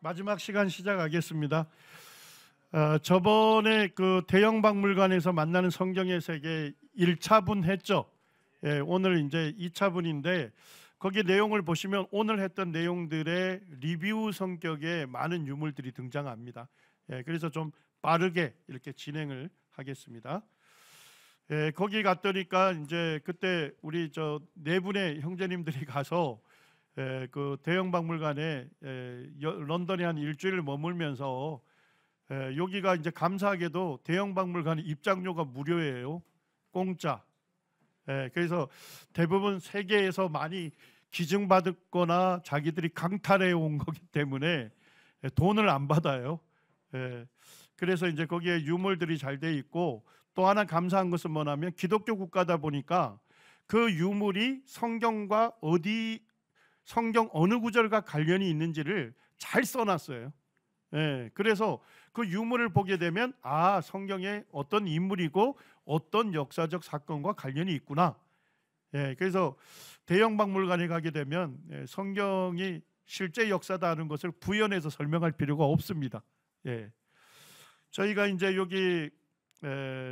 마지막 시간 시작하겠습니다. 저번에 그 대형 박물관에서 만나는 성경의 세계 1차분 했죠. 오늘 이제 2차분인데 거기 내용을 보시면 오늘 했던 내용들의 리뷰 성격의 많은 유물들이 등장합니다. 그래서 좀 빠르게 이렇게 진행을 하겠습니다. 거기 갔더니까 이제 그때 우리 저 네 분의 형제님들이 가서 그 대형 박물관에 런던에 한 일주일 머물면서 여기가 이제 감사하게도 대형 박물관 입장료가 무료예요. 공짜. 그래서 대부분 세계에서 많이 기증받았거나 자기들이 강탈해 온 거기 때문에 돈을 안 받아요. 그래서 이제 거기에 유물들이 잘 돼 있고, 또 하나 감사한 것은 뭐냐면 기독교 국가다 보니까 그 유물이 성경과 성경 어느 구절과 관련이 있는지를 잘 써놨어요. 그래서 그 유물을 보게 되면 성경에 어떤 인물이고 어떤 역사적 사건과 관련이 있구나. 그래서 대형 박물관에 가게 되면 성경이 실제 역사다 하는 것을 부연해서 설명할 필요가 없습니다. 저희가 이제 여기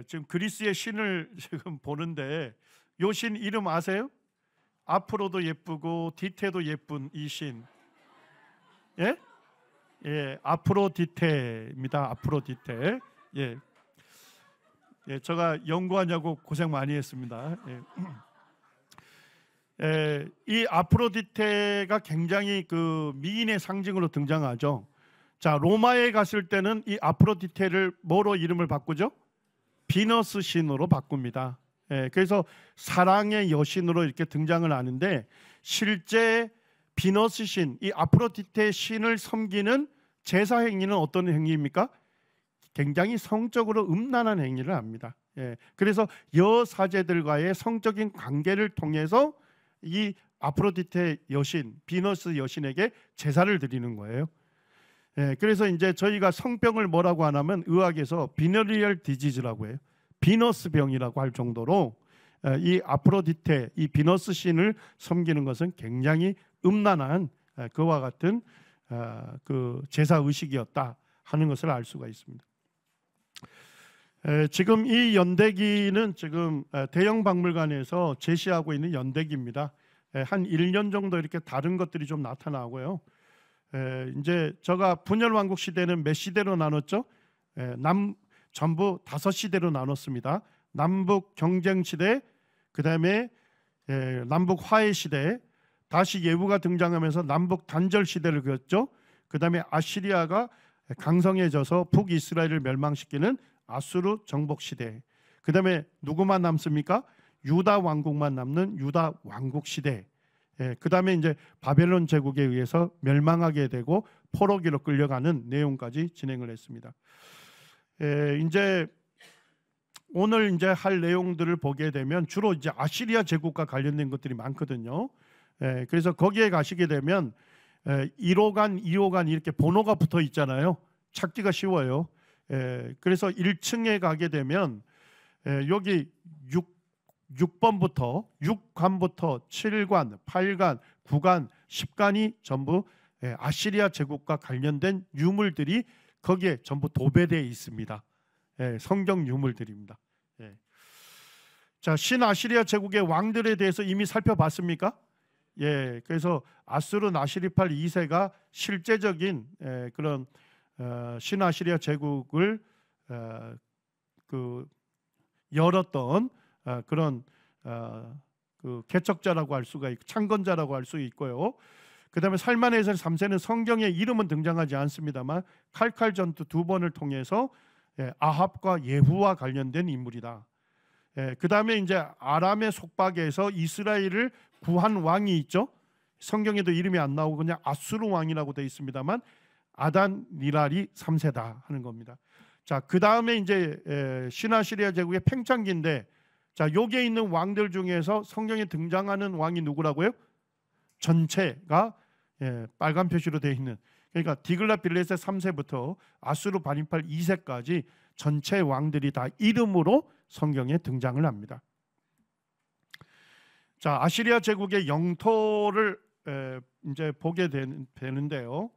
지금 그리스의 신을 지금 보는데 요 신 이름 아세요? 앞으로도 예쁘고 뒤태도 예쁜 이 신. 아프로디테입니다. 아프로디테. 제가 연구하냐고 고생 많이 했습니다. 이 아프로디테가 굉장히 그 미인의 상징으로 등장하죠. 자, 로마에 갔을 때는 이 아프로디테를 뭐로 이름을 바꾸죠? 비너스 신으로 바꿉니다. 그래서 사랑의 여신으로 이렇게 등장을 하는데, 실제 비너스 신, 이 아프로디테 신을 섬기는 제사 행위는 어떤 행위입니까? 굉장히 성적으로 음란한 행위를 합니다. 그래서 여사제들과의 성적인 관계를 통해서 이 아프로디테 여신, 비너스 여신에게 제사를 드리는 거예요. 그래서 이제 저희가 성병을 뭐라고 하냐면 의학에서 비너리얼 디지즈라고 해요. 비너스 병이라고 할 정도로 이 아프로디테, 이 비너스 신을 섬기는 것은 굉장히 음란한 그와 같은 그 제사 의식이었다 하는 것을 알 수가 있습니다. 지금 이 연대기는 지금 대형 박물관에서 제시하고 있는 연대기입니다. 한 1년 정도 이렇게 다른 것들이 좀 나타나고요. 이제 제가 분열왕국 시대는 몇 시대로 나눴죠? 전부 5시대로 나눴습니다. 남북 경쟁 시대, 그 다음에 남북 화해 시대, 다시 예후가 등장하면서 남북 단절 시대를 그었죠. 그 다음에 아시리아가 강성해져서 북이스라엘을 멸망시키는 아수르 정복 시대. 그 다음에 누구만 남습니까? 유다 왕국만 남는 유다 왕국 시대. 그 다음에 이제 바벨론 제국에 의해서 멸망하게 되고 포로기로 끌려가는 내용까지 진행을 했습니다. 이제 오늘 이제 할 내용들을 보게 되면 주로 이제 아시리아 제국과 관련된 것들이 많거든요. 그래서 거기에 가시게 되면 1호관, 2호관 이렇게 번호가 붙어 있잖아요. 찾기가 쉬워요. 그래서 1층에 가게 되면 여기 6번부터 6관부터 7관, 8관, 9관, 10관이 전부 아시리아 제국과 관련된 유물들이 거기에 전부 도배되어 있습니다. 성경 유물들입니다. 자, 신아시리아 제국의 왕들에 대해서 이미 살펴봤습니까? 그래서 아수르 나시리팔 2세가 실제적인 그런 신아시리아 제국을 그 열었던 그런 그 개척자라고 할 수가 있고 창건자라고 할 수 있고요. 그 다음에 살만에서 3세는 성경에 이름은 등장하지 않습니다만 칼칼 전투 2번을 통해서 아합과 예후와 관련된 인물이다. 그 다음에 이제 아람의 속박에서 이스라엘을 구한 왕이 있죠. 성경에도 이름이 안 나오고 그냥 아수르 왕이라고 되어 있습니다만 아단 니랄이 3세다 하는 겁니다. 자, 그 다음에 이제 신아시리아 제국의 팽창기인데, 자, 여기에 있는 왕들 중에서 성경에 등장하는 왕이 누구라고요? 전체가 빨간 표시로 되어 있는, 그러니까 디글라빌레세 3세부터 아수르 바니팔 2세까지 전체 왕들이 다 이름으로 성경에 등장을 합니다. 자, 아시리아 제국의 영토를 이제 보게 되는데요.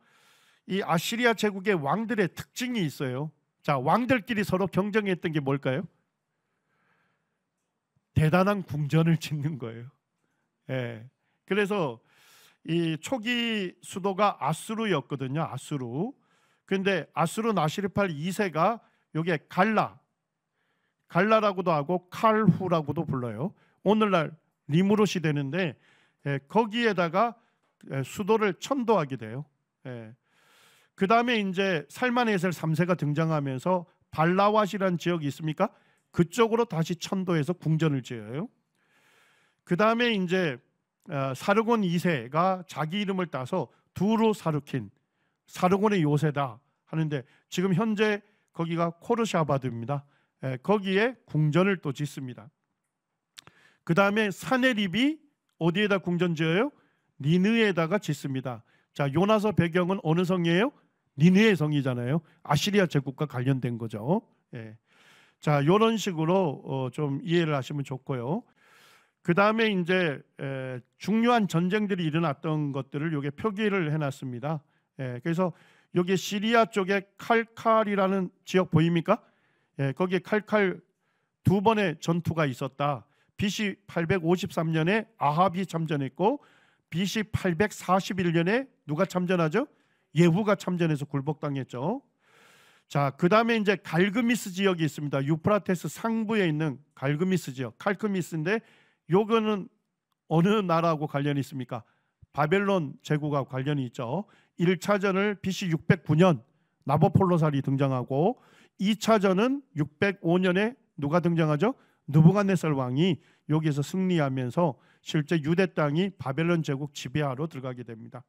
이 아시리아 제국의 왕들의 특징이 있어요. 자, 왕들끼리 서로 경쟁했던 게 뭘까요? 대단한 궁전을 짓는 거예요. 예. 그래서 이 초기 수도가 아수르였거든요. 아수르. 근데 아수르 나시르팔 2세가 여기에 갈라라고도 하고 칼후라고도 불러요. 오늘날 리무롯이 되는데 거기에다가 수도를 천도하게 돼요. 그 다음에 이제 살만에셀 3세가 등장하면서 발라왓이라는 지역이 있습니까? 그쪽으로 다시 천도해서 궁전을 지어요. 그 다음에 이제 사르곤 2세가 자기 이름을 따서 두루 사르킨, 사르곤의 요새다 하는데 지금 현재 거기가 코르샤바드입니다. 거기에 궁전을 또 짓습니다. 그 다음에 사네립이 어디에다 궁전 지어요? 니느에다가 짓습니다. 자, 요나서 배경은 어느 성이에요? 니느의 성이잖아요. 아시리아 제국과 관련된 거죠. 자, 이런 식으로 좀 이해를 하시면 좋고요. 그 다음에 이제 중요한 전쟁들이 일어났던 것들을 여기 표기를 해놨습니다. 그래서 여기 시리아 쪽에 칼칼이라는 지역 보입니까? 거기에 칼칼 두 번의 전투가 있었다. BC 853년에 아합이 참전했고 BC 841년에 누가 참전하죠? 예후가 참전해서 굴복당했죠. 자, 그 다음에 이제 갈그미스 지역이 있습니다. 유프라테스 상부에 있는 갈그미스 지역, 칼크미스인데 요거는 어느 나라하고 관련이 있습니까? 바벨론 제국하고 관련이 있죠. 1차전을 BC 609년 나보폴로살이 등장하고 2차전은 605년에 누가 등장하죠? 느부갓네살 왕이 여기에서 승리하면서 실제 유대 땅이 바벨론 제국 지배하로 들어가게 됩니다.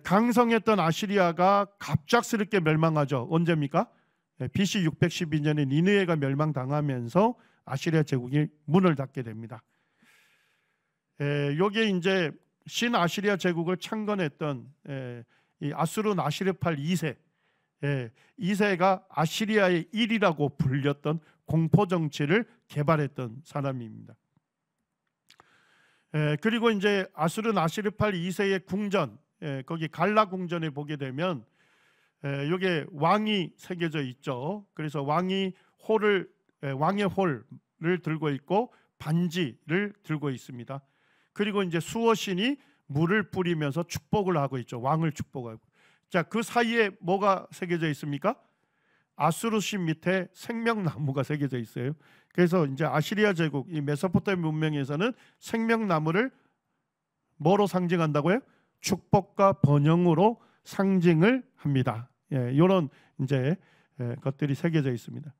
강성했던 아시리아가 갑작스럽게 멸망하죠. 언제입니까? BC 612년에 니느웨가 멸망당하면서 아시리아 제국이 문을 닫게 됩니다. 여기에 이제 신아시리아 제국을 창건했던 이 아수르 나시르팔 2세, 2세가 아시리아의 1이라고 불렸던 공포 정치를 개발했던 사람입니다. 그리고 이제 아수르 나시르팔 2세의 궁전, 거기 갈라 궁전에 보게 되면 여기에 왕이 새겨져 있죠. 그래서 왕이 왕의 홀을 들고 있고 반지를 들고 있습니다. 그리고 이제 수호신이 물을 뿌리면서 축복을 하고 있죠. 왕을 축복하고. 자, 그 사이에 뭐가 새겨져 있습니까? 아수르신 밑에 생명나무가 새겨져 있어요. 그래서 이제 아시리아 제국, 이 메소포타미아 문명에서는 생명나무를 뭐로 상징한다고요? 축복과 번영으로 상징을 합니다. 이런 이제 것들이 새겨져 있습니다.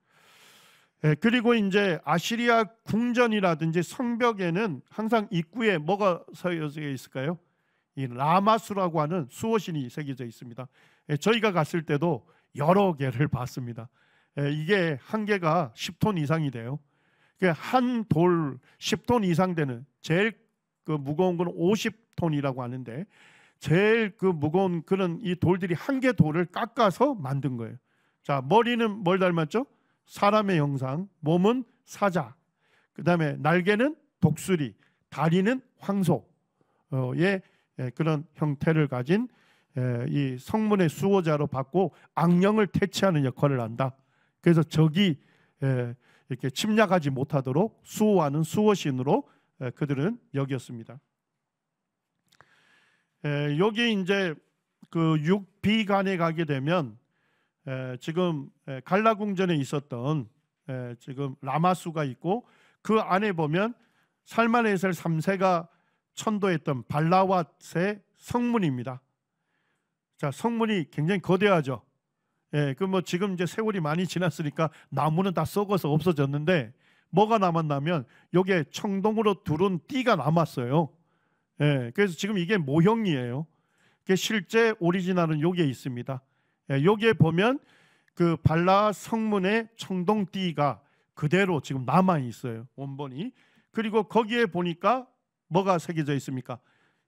그리고 이제 아시리아 궁전이라든지 성벽에는 항상 입구에 뭐가 새겨져 있을까요? 이 라마수라고 하는 수호신이 새겨져 있습니다. 저희가 갔을 때도 여러 개를 봤습니다. 이게 한 개가 10톤 이상이 돼요. 한 돌 10톤 이상 되는 제일 그 무거운 건 50톤이라고 하는데 제일 그 무거운 그런 이 돌들이 한 개 돌을 깎아서 만든 거예요. 자, 머리는 뭘 닮았죠? 사람의 형상, 몸은 사자, 그 다음에 날개는 독수리, 다리는 황소의 그런 형태를 가진 이 성문의 수호자로 받고 악령을 퇴치하는 역할을 한다. 그래서 적이 이렇게 침략하지 못하도록 수호하는 수호신으로 그들은 여겼습니다. 여기 이제 그 6비간에 가게 되면 지금 갈라궁전에 있었던 지금 라마수가 있고 그 안에 보면 살만에셀 3세가 천도했던 발라왓의 성문입니다. 자, 성문이 굉장히 거대하죠. 그 뭐 지금 이제 세월이 많이 지났으니까 나무는 다 썩어서 없어졌는데 뭐가 남았냐면 여기에 청동으로 두른 띠가 남았어요. 그래서 지금 이게 모형이에요. 실제 오리지널은 여기에 있습니다. 여기에 보면 그 발라 성문의 청동띠가 그대로 지금 남아 있어요. 원본이. 그리고 거기에 보니까 뭐가 새겨져 있습니까?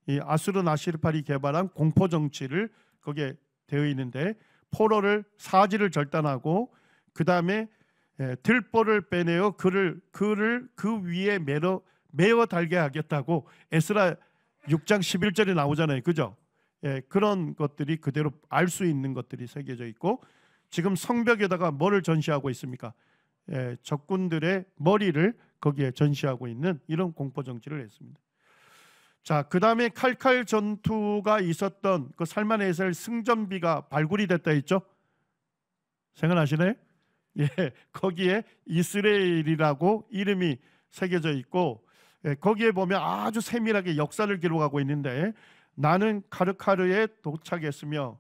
이 아수르 나시르팔이 개발한 공포 정치를 거기에 되어 있는데 포로를 사지를 절단하고 그 다음에 들보를 빼내어 그를 그 위에 매어 달게 하겠다고 에스라 6장 11절에 나오잖아요. 그죠? 그런 것들이 그대로 알 수 있는 것들이 새겨져 있고, 지금 성벽에다가 뭐를 전시하고 있습니까? 적군들의 머리를 거기에 전시하고 있는 이런 공포 정치를 했습니다. 자, 그 다음에 칼칼 전투가 있었던 그 살만에셀 승전비가 발굴이 됐다 했죠. 생각나시나요? 예, 거기에 이스라엘이라고 이름이 새겨져 있고, 거기에 보면 아주 세밀하게 역사를 기록하고 있는데, 나는 카르카르에 도착했으며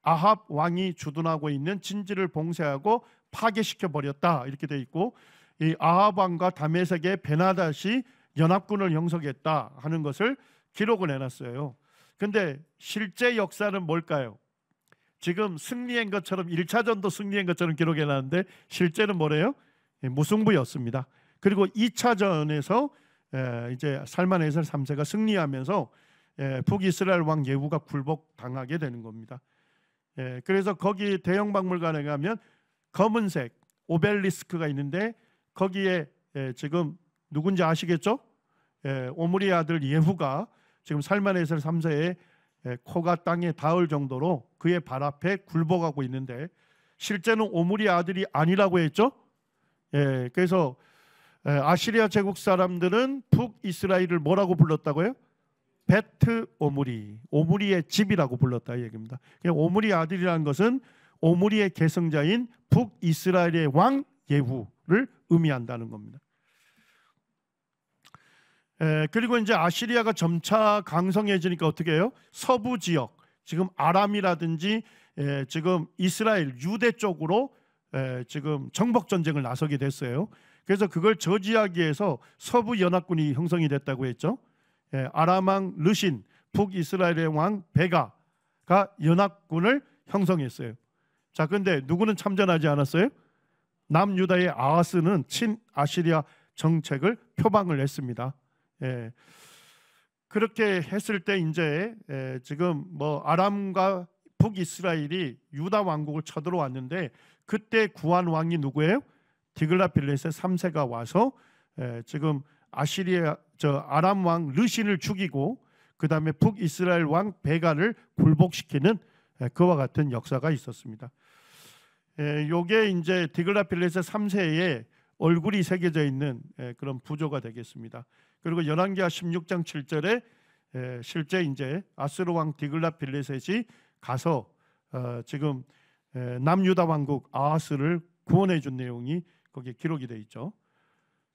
아합 왕이 주둔하고 있는 진지를 봉쇄하고 파괴시켜 버렸다, 이렇게 돼 있고, 이 아합 왕과 다메섹의 베나닷이 연합군을 형성했다 하는 것을 기록을 해놨어요. 근데 실제 역사는 뭘까요? 지금 승리한 것처럼 1차전도 승리한 것처럼 기록해놨는데 실제는 뭐래요? 무승부였습니다. 그리고 2차전에서 이제 살만에셀 3세가 승리하면서 북이스라엘 왕 예후가 굴복당하게 되는 겁니다. 그래서 거기 대형박물관에 가면 검은색 오벨리스크가 있는데, 거기에 지금 누군지 아시겠죠? 오므리 아들 예후가 지금 살만에셀 3세의 코가 땅에 닿을 정도로 그의 발 앞에 굴복하고 있는데, 실제는 오므리 아들이 아니라고 했죠. 그래서 아시리아 제국 사람들은 북이스라엘을 뭐라고 불렀다고요? 베트 오므리, 오므리의 집이라고 불렀다 이 얘기입니다. 오므리 아들이라는 것은 오므리의 계승자인 북이스라엘의 왕 예후를 의미한다는 겁니다. 그리고 이제 아시리아가 점차 강성해지니까 어떻게 해요? 서부 지역, 지금 아람이라든지 지금 이스라엘 유대 쪽으로 지금 정복 전쟁을 나서게 됐어요. 그래서 그걸 저지하기 위해서 서부 연합군이 형성이 됐다고 했죠. 아람 왕 르신, 북이스라엘의 왕 베가가 연합군을 형성했어요. 자, 근데 누구는 참전하지 않았어요? 남유다의 아하스는 친아시리아 정책을 표방을 했습니다. 그렇게 했을 때 이제 지금 뭐 아람과 북이스라엘이 유다 왕국을 쳐들어왔는데, 그때 구한 왕이 누구예요? 디글라필레셋 3세가 와서 지금 아시리아 아람 왕 르신을 죽이고, 그 다음에 북이스라엘 왕 베가를 굴복시키는 그와 같은 역사가 있었습니다. 요게 이제 디글라필레셋 3세의 얼굴이 새겨져 있는 그런 부조가 되겠습니다. 그리고 열왕기하 16장 7절에 실제 이제 아스루 왕 디글라필레셋이 가서 지금 남유다 왕국 아하스를 구원해 준 내용이 거기에 기록이 돼 있죠.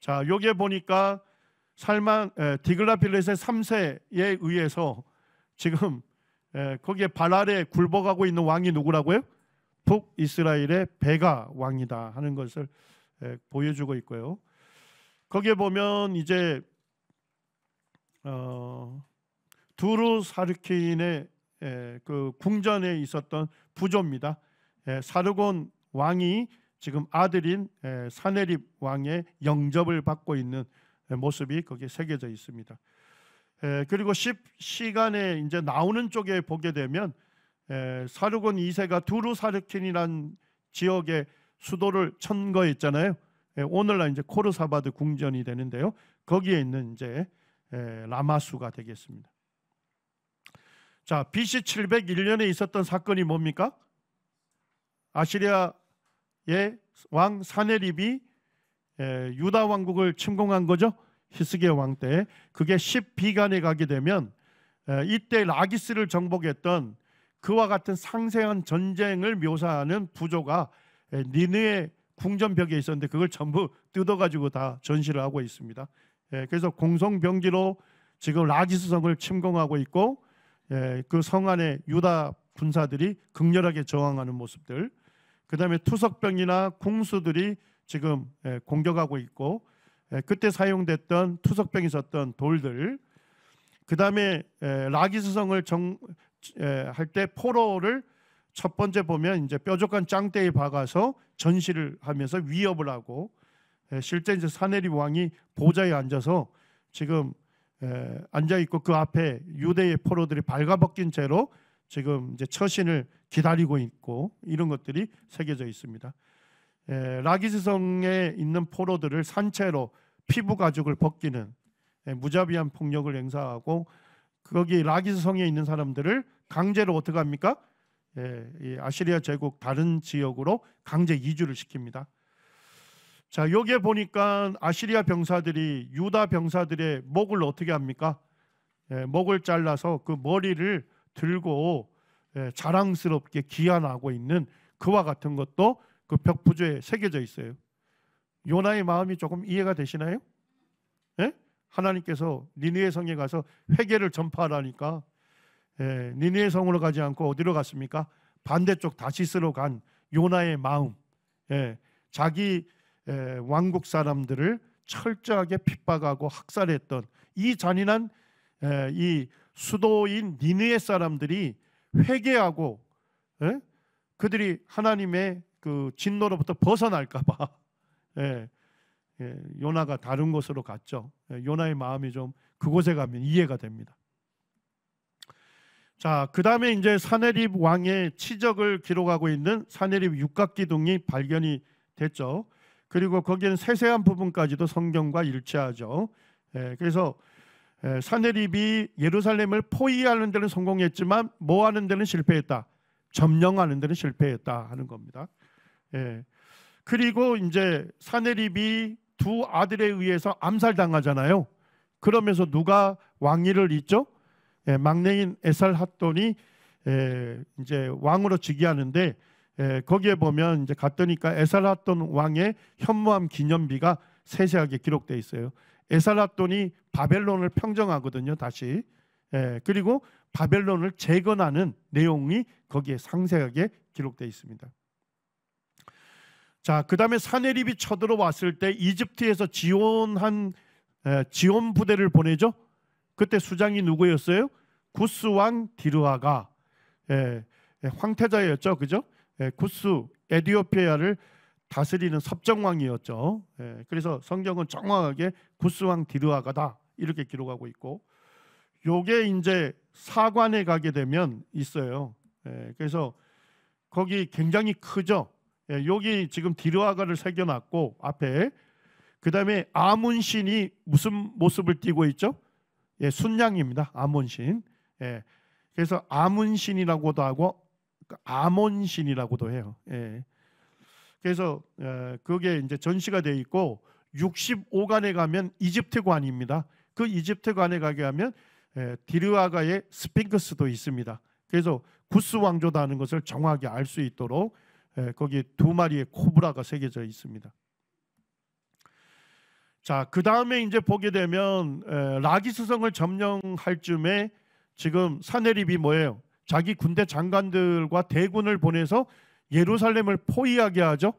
자, 여기에 보니까 디글라필레셋 3세에 의해서 지금 거기에 발 아래 굴복하고 있는 왕이 누구라고요? 북이스라엘의 베가 왕이다 하는 것을 보여주고 있고요. 거기에 보면 이제 두루 사르킨의 그 궁전에 있었던 부조입니다. 사르곤 왕이 지금 아들인 사네립 왕의 영접을 받고 있는 모습이 거기에 새겨져 있습니다. 그리고 10시간에 이제 나오는 쪽에 보게 되면 사르곤 2세가 두루 사르킨이란 지역의 수도를 천거했잖아요. 오늘날 이제 코르사바드 궁전이 되는데요. 거기에 있는 이제 라마수가 되겠습니다. 자, BC 701년에 있었던 사건이 뭡니까? 아시리아의 왕 사네립이 유다 왕국을 침공한 거죠. 히스기야 왕 때. 그게 10비간에 가게 되면 이때 라기스를 정복했던 그와 같은 상세한 전쟁을 묘사하는 부조가 니느의 궁전벽에 있었는데, 그걸 전부 뜯어가지고 다 전시를 하고 있습니다. 그래서 공성병기로 지금 라기스 성을 침공하고 있고, 그 성 안에 유다 군사들이 극렬하게 저항하는 모습들, 그 다음에 투석병이나 궁수들이 지금 공격하고 있고, 그때 사용됐던 투석병이 썼던 돌들, 그 다음에 라기스 성을 할 때 포로를 첫 번째 보면 이제 뾰족한 짱대에 박아서 전시를 하면서 위협을 하고, 실제 이제 사네립 왕이 보좌에 앉아서 지금 앉아 있고, 그 앞에 유대의 포로들이 발가벗긴 채로 지금 이제 처신을 기다리고 있고, 이런 것들이 새겨져 있습니다. 라기스 성에 있는 포로들을 산채로 피부 가죽을 벗기는 무자비한 폭력을 행사하고, 거기 라기스 성에 있는 사람들을 강제로 어떻게 합니까? 이 아시리아 제국 다른 지역으로 강제 이주를 시킵니다. 자, 여기에 보니까 아시리아 병사들이 유다 병사들의 목을 어떻게 합니까? 목을 잘라서 그 머리를 들고 자랑스럽게 기한하고 있는 그와 같은 것도 그 벽부조에 새겨져 있어요. 요나의 마음이 조금 이해가 되시나요? 하나님께서 니느웨 성에 가서 회개를 전파하라니까 니느웨 성으로 가지 않고 어디로 갔습니까? 반대쪽 다시스로 간 요나의 마음, 자기 왕국 사람들을 철저하게 핍박하고 학살했던 이 잔인한 이 수도인 니느웨 사람들이 회개하고 그들이 하나님의 그 진노로부터 벗어날까봐 요나가 다른 곳으로 갔죠. 요나의 마음이 좀 그곳에 가면 이해가 됩니다. 자, 그 다음에 이제 사네립 왕의 치적을 기록하고 있는 사네립 육각기둥이 발견이 됐죠. 그리고 거기에는 세세한 부분까지도 성경과 일치하죠. 그래서 사네립이 예루살렘을 포위하는 데는 성공했지만 뭐 하는 데는 실패했다. 점령하는 데는 실패했다 하는 겁니다. 그리고 이제 사네립이 두 아들에 의해서 암살당하잖아요. 그러면서 누가 왕위를 잇죠? 막내인 에살핫돈이 이제 왕으로 즉위하는데 거기에 보면 이제 갔더니까 에살핫돈 왕의 현무암 기념비가 세세하게 기록되어 있어요. 에살핫돈이 바벨론을 평정하거든요. 다시 그리고 바벨론을 재건하는 내용이 거기에 상세하게 기록되어 있습니다. 자, 그 다음에 사네립이 쳐들어왔을 때 이집트에서 지원 부대를 보내죠. 그때 수장이 누구였어요? 구스 왕 디르아가 황태자였죠, 그죠? 구스 에디오피아를 다스리는 섭정왕이었죠. 그래서 성경은 정확하게 구스 왕 디르아가다 이렇게 기록하고 있고, 요게 이제 사관에 가게 되면 있어요. 그래서 거기 굉장히 크죠. 여기 지금 디르아가를 새겨놨고 앞에 그 다음에 아문신이 무슨 모습을 띠고 있죠? 순양입니다. 아몬신. 그래서 아문신이라고도 하고 아몬신이라고도 해요. 그래서 그게 이제 전시가 되어 있고 65관에 가면 이집트관입니다. 그 이집트관에 가게 하면 디르아가의 스핑크스도 있습니다. 그래서 구스 왕조다 하는 것을 정확하게 알 수 있도록 거기 두 마리의 코브라가 새겨져 있습니다. 자, 그 다음에 이제 보게 되면 라기스성을 점령할 쯤에 지금 사네립이 뭐예요? 자기 군대 장관들과 대군을 보내서 예루살렘을 포위하게 하죠.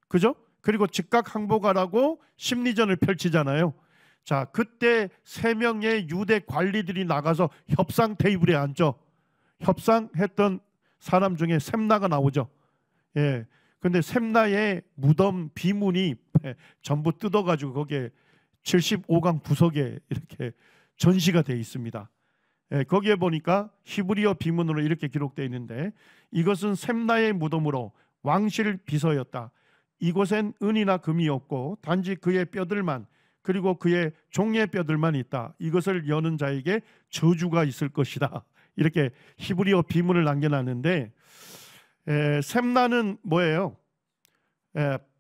그죠? 그리고 즉각 항복하라고 심리전을 펼치잖아요. 자, 그때 3명의 유대 관리들이 나가서 협상 테이블에 앉죠. 협상했던 사람 중에 셈나가 나오죠. 근데 셈나의 무덤 비문이 전부 뜯어가지고 거기에 75강 부석에 이렇게 전시가 되어 있습니다. 거기에 보니까 히브리어 비문으로 이렇게 기록되어 있는데, 이것은 셈나의 무덤으로 왕실 비서였다. 이곳엔 은이나 금이 없고 단지 그의 뼈들만, 그리고 그의 종의 뼈들만 있다. 이것을 여는 자에게 저주가 있을 것이다. 이렇게 히브리어 비문을 남겨놨는데, 셈나는 뭐예요?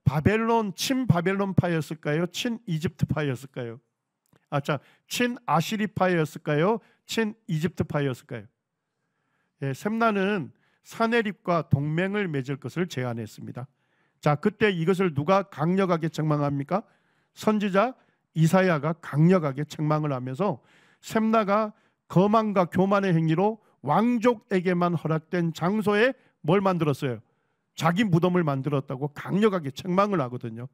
바벨론, 친바벨론파였을까요? 친이집트파였을까요? 친아시리파였을까요? 친이집트파였을까요? 셈나는 사네립과 동맹을 맺을 것을 제안했습니다. 자, 그때 이것을 누가 강력하게 책망합니까? 선지자 이사야가 강력하게 책망을 하면서 셈나가 거만과 교만의 행위로 왕족에게만 허락된 장소에 뭘 만들었어요? 자기 무덤을 만들었다고 강력하게 책망을 하거든요.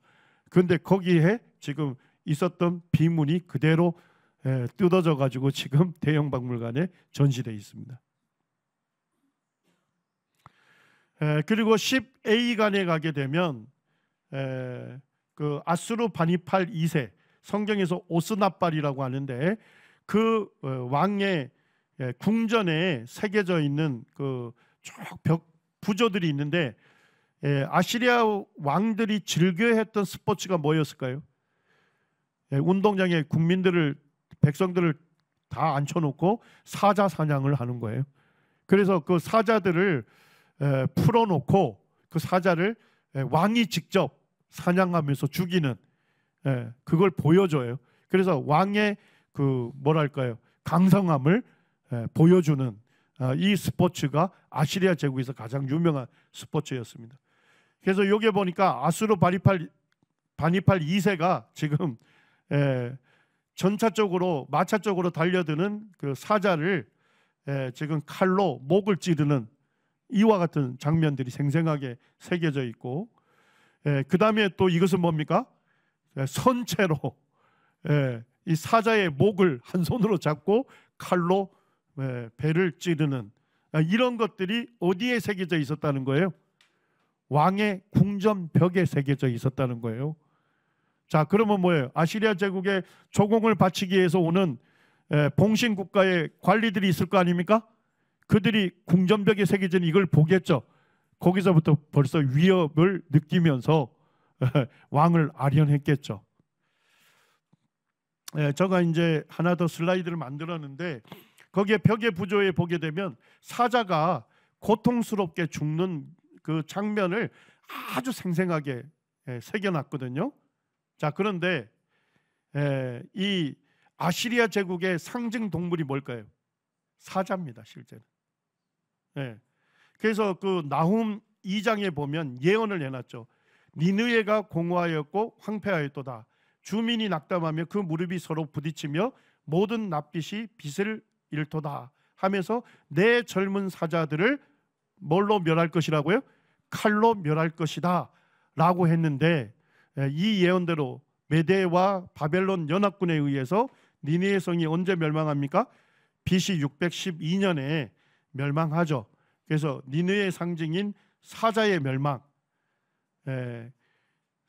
그런데 거기에 지금 있었던 비문이 그대로 뜯어져 가지고 지금 대형박물관에 전시되어 있습니다. 그리고 10A관에 가게 되면 그 아수르 바니팔 2세, 성경에서 오스나발이라고 하는데 그 왕의 궁전에 새겨져 있는 그 쭉 벽 부조들이 있는데, 아시리아 왕들이 즐겨했던 스포츠가 뭐였을까요? 운동장에 백성들을 다 앉혀놓고 사자 사냥을 하는 거예요. 그래서 그 사자들을 풀어놓고 그 사자를 왕이 직접 사냥하면서 죽이는 그걸 보여줘요. 그래서 왕의 그 뭐랄까요, 강성함을 보여주는 이 스포츠가 아시리아 제국에서 가장 유명한 스포츠였습니다. 그래서 여기 보니까 아수르 바니팔 2세가 지금 전차 쪽으로 마차 쪽으로 달려드는 그 사자를 지금 칼로 목을 찌르는 이와 같은 장면들이 생생하게 새겨져 있고, 그 다음에 또 이것은 뭡니까? 선체로 이 사자의 목을 한 손으로 잡고 칼로 배를 찌르는 이런 것들이 어디에 새겨져 있었다는 거예요? 왕의 궁전벽에 새겨져 있었다는 거예요. 자, 그러면 뭐예요? 아시리아 제국의 조공을 바치기 위해서 오는 봉신 국가의 관리들이 있을 거 아닙니까? 그들이 궁전벽에 새겨진 이걸 보겠죠. 거기서부터 벌써 위협을 느끼면서 왕을 아련했겠죠. 제가 이제 하나 더 슬라이드를 만들었는데, 거기에 벽의 부조에 보게 되면 사자가 고통스럽게 죽는 그 장면을 아주 생생하게 새겨놨거든요. 자, 그런데 이 아시리아 제국의 상징 동물이 뭘까요? 사자입니다, 실제는. 그래서 그 나훔 2장에 보면 예언을 해놨죠. 니느웨가 공허하였고 황폐하였도다. 주민이 낙담하며 그 무릎이 서로 부딪히며 모든 낯빛이 빛을 잃도다 하면서 내 젊은 사자들을 뭘로 멸할 것이라고요? 칼로 멸할 것이다 라고 했는데, 이 예언대로 메대와 바벨론 연합군에 의해서 니느웨 성이 언제 멸망합니까? BC 612년에 멸망하죠. 그래서 니느웨의 상징인 사자의 멸망,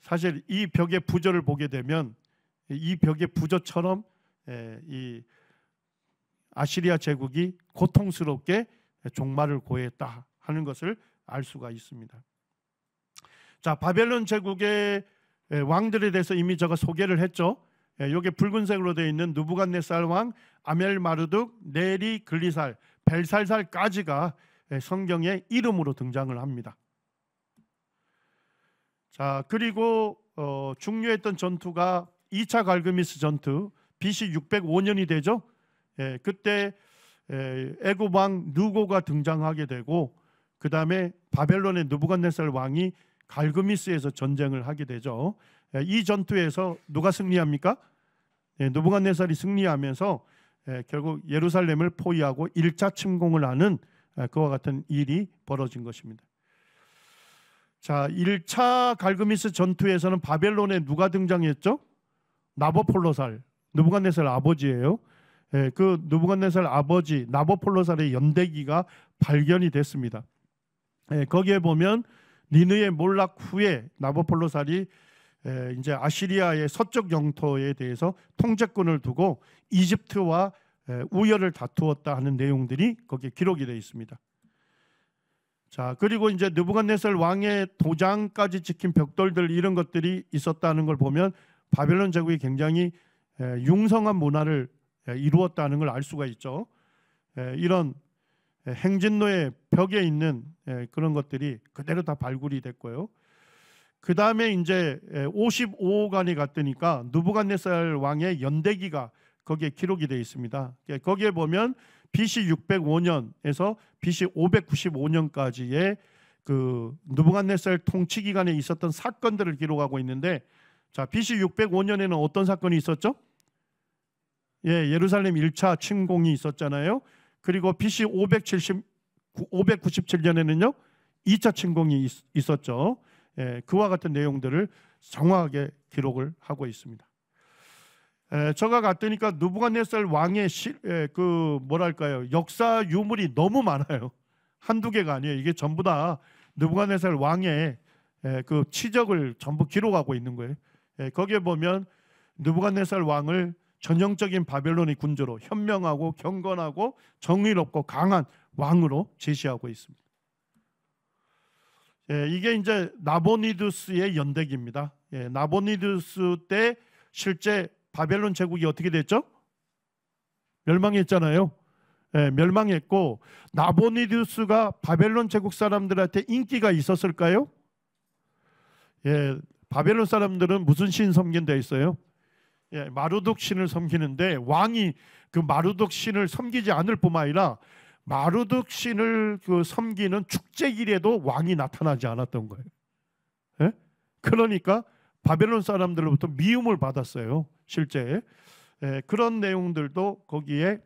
사실 이 벽의 부조를 보게 되면 이 벽의 부조처럼 이 아시리아 제국이 고통스럽게 종말을 고했다 하는 것을 알 수가 있습니다. 자, 바벨론 제국의 왕들에 대해서 이미 제가 소개를 했죠. 여기 붉은색으로 되어 있는 느부갓네살 왕, 아멜마르둑, 네리, 글리살, 벨살살까지가 성경의 이름으로 등장을 합니다. 자, 그리고 중요했던 전투가 2차 갈그미스 전투, BC 605년이 되죠. 그때 애굽 왕 느고가 등장하게 되고, 그 다음에 바벨론의 느부갓네살 왕이 갈그미스에서 전쟁을 하게 되죠. 이 전투에서 누가 승리합니까? 느부갓네살이 승리하면서 결국 예루살렘을 포위하고 1차 침공을 하는 그와 같은 일이 벌어진 것입니다. 자, 1차 갈그미스 전투에서는 바벨론에 누가 등장했죠? 나보폴로살, 느부갓네살 아버지예요. 그 느부갓네살 아버지 나보폴로살의 연대기가 발견이 됐습니다. 거기에 보면 니느웨 몰락 후에 나보폴로살이 이제 아시리아의 서쪽 영토에 대해서 통제권을 두고 이집트와 우열을 다투었다 하는 내용들이 거기에 기록이 되어 있습니다. 자, 그리고 이제 느부갓네살 왕의 도장까지 찍힌 벽돌들, 이런 것들이 있었다는 걸 보면 바벨론 제국이 굉장히 융성한 문화를 이루었다는 걸 알 수가 있죠. 이런 행진로의 벽에 있는 그런 것들이 그대로 다 발굴이 됐고요. 그 다음에 이제 55호간이 갔더니까 느부갓네살 왕의 연대기가 거기에 기록이 되어 있습니다. 거기에 보면 BC 605년에서 BC 595년까지의 그 느부갓네살 통치 기간에 있었던 사건들을 기록하고 있는데, 자, BC 605년에는 어떤 사건이 있었죠? 예루살렘 1차 침공이 있었잖아요. 그리고 BC 597년에는요 2차 침공이 있었죠. 그와 같은 내용들을 정확하게 기록을 하고 있습니다. 저가 갔더니까 느부갓네살 왕의 그 뭐랄까요, 역사 유물이 너무 많아요. 한두 개가 아니에요. 이게 전부 다 느부갓네살 왕의 그 치적을 전부 기록하고 있는 거예요. 거기에 보면 느부갓네살 왕을 전형적인 바벨론의 군주로 현명하고 경건하고 정의롭고 강한 왕으로 제시하고 있습니다. 이게 이제 나보니두스의 연대기입니다. 나보니두스 때 실제 바벨론 제국이 어떻게 됐죠? 멸망했잖아요. 멸망했고, 나보니두스가 바벨론 제국 사람들한테 인기가 있었을까요? 예, 바벨론 사람들은 무슨 신 섬긴다 있어요? 예, 마르독 신을 섬기는데 왕이 그 마르독 신을 섬기지 않을 뿐만 아니라 마르독 신을 그 섬기는 축제일에도 왕이 나타나지 않았던 거예요. 예? 그러니까 바벨론 사람들로부터 미움을 받았어요. 실제 그런 내용들도 거기에